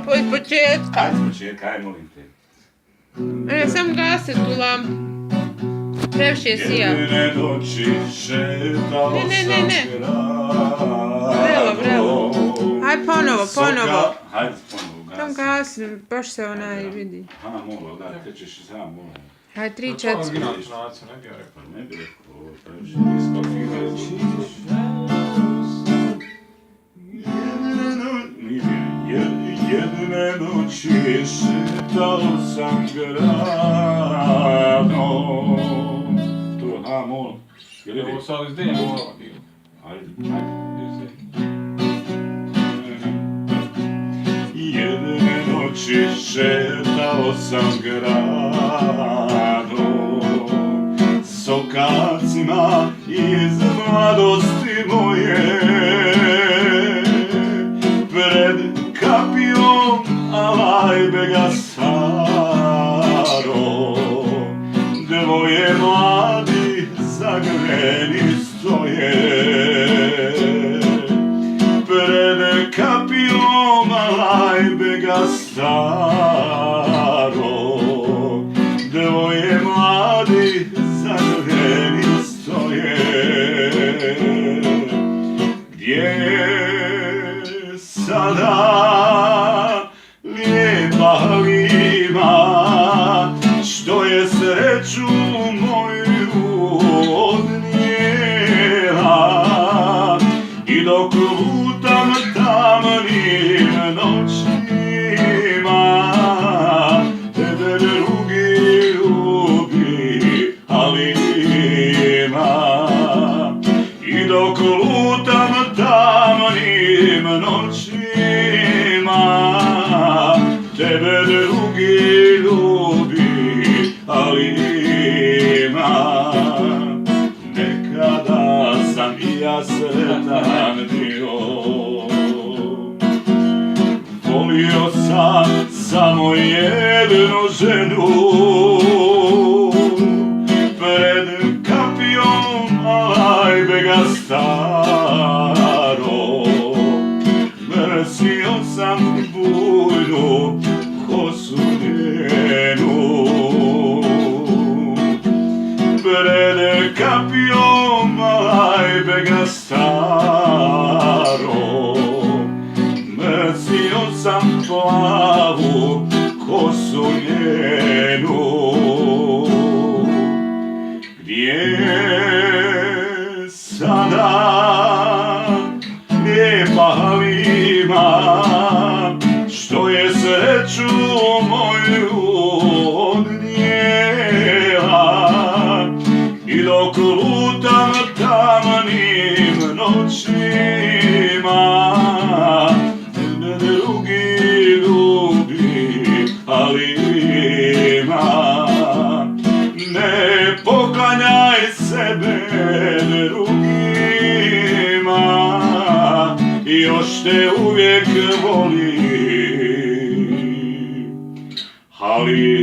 Iz početka. Ajde iz početka, aj molim te. Sam gasi tu lampu. Previše sija. Jedine noći šetao sam Vrelo, vrelo. Aj ponovo. Hajde ponovo gasi. Sam gasi, baš se onaj vidi. Molo, da, te ćeš i sam molo. Aj 3-4. Ne bi rekao, previše nisko jedne noći šetao sam gradom. To, mol. Ovo sad iz dnevno ovo bilo. Ajde. Jedne noći šetao sam gradom, sokacima iz mladosti moje, pred kapijom alajbega staro, dvoje mladi zagreni stoje, pred kapijom alajbega staro, dvoje mladi zagreni stoje. Gdje sada lijepa Lima, što je sreću moju odnijela, i dok lutam tamnim noćima, tebe drugi ljubi, ali ima. I dok lutam tamnim noćima, tebe drugi ljubi, ali ima. Nekada sam i ja sretan bio, volio sam samo jednu ženu, pred kapijom alajbega staro, mrsio sam bujnu kosu njenu, pred kapijom alajbega staro, mrsio sam plavu kosu njenu. Gdje sada lijepa Lima, što je sreću moju odnijela, i dok lutam tamnim noćima, tebe drugi ljubi, ali ima. Ne poklanjaj sebe drugima, još te uvijek volim, ali